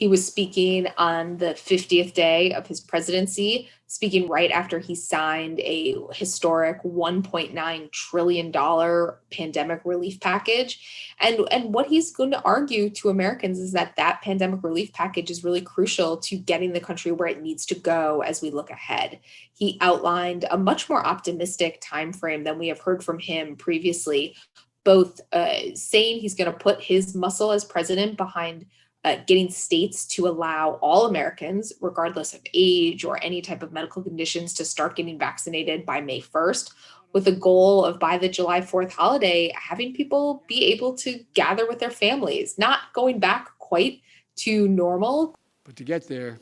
He was speaking on the 50th day of his presidency, speaking right after he signed a historic $1.9 trillion pandemic relief package. And what he's going to argue to Americans is that that pandemic relief package is really crucial to getting the country where it needs to go as we look ahead. He outlined a much more optimistic timeframe than we have heard from him previously, both saying he's going to put his muscle as president behind getting states to allow all Americans, regardless of age or any type of medical conditions, to start getting vaccinated by May 1st, with the goal of by the July 4th holiday, having people be able to gather with their families, not going back quite to normal. But to get there,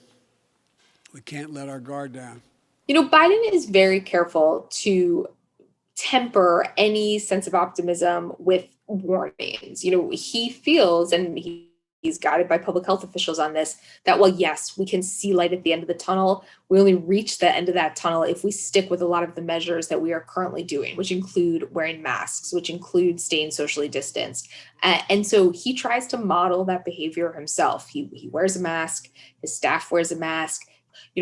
we can't let our guard down. Biden is very careful to temper any sense of optimism with warnings. He feels, and he's guided by public health officials on this, that while yes, we can see light at the end of the tunnel, we only reach the end of that tunnel if we stick with a lot of the measures that we are currently doing, which include wearing masks, which include staying socially distanced. And so he tries to model that behavior himself. He wears a mask, his staff wears a mask.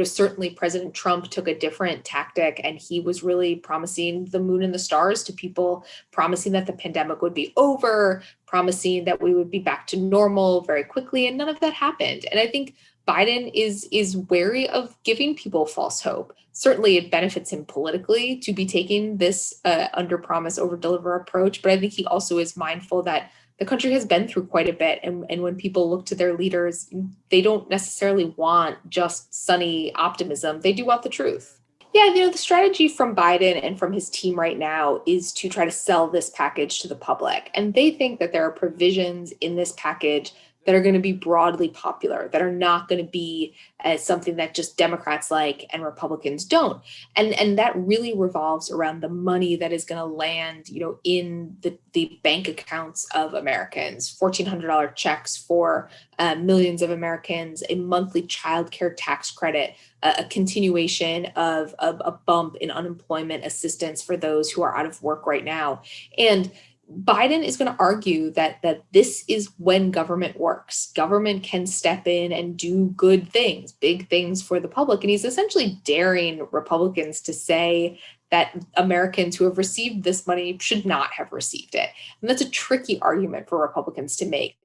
Certainly President Trump took a different tactic, and he was really promising the moon and the stars to people, promising that the pandemic would be over, promising that we would be back to normal very quickly, and none of that happened. And I think Biden is wary of giving people false hope. Certainly it benefits him politically to be taking this under promise, over deliver approach, but I think he also is mindful that the country has been through quite a bit. And when people look to their leaders, they don't necessarily want just sunny optimism. They do want the truth. Yeah, the strategy from Biden and from his team right now is to try to sell this package to the public. And they think that there are provisions in this package that are going to be broadly popular, that are not going to be something that just Democrats like and Republicans don't. And that really revolves around the money that is going to land, in the bank accounts of Americans. $1,400 checks for millions of Americans, a monthly child care tax credit, a continuation of a bump in unemployment assistance for those who are out of work right now. And Biden is going to argue that this is when government works. Government can step in and do good things, big things for the public. And he's essentially daring Republicans to say that Americans who have received this money should not have received it. And that's a tricky argument for Republicans to make.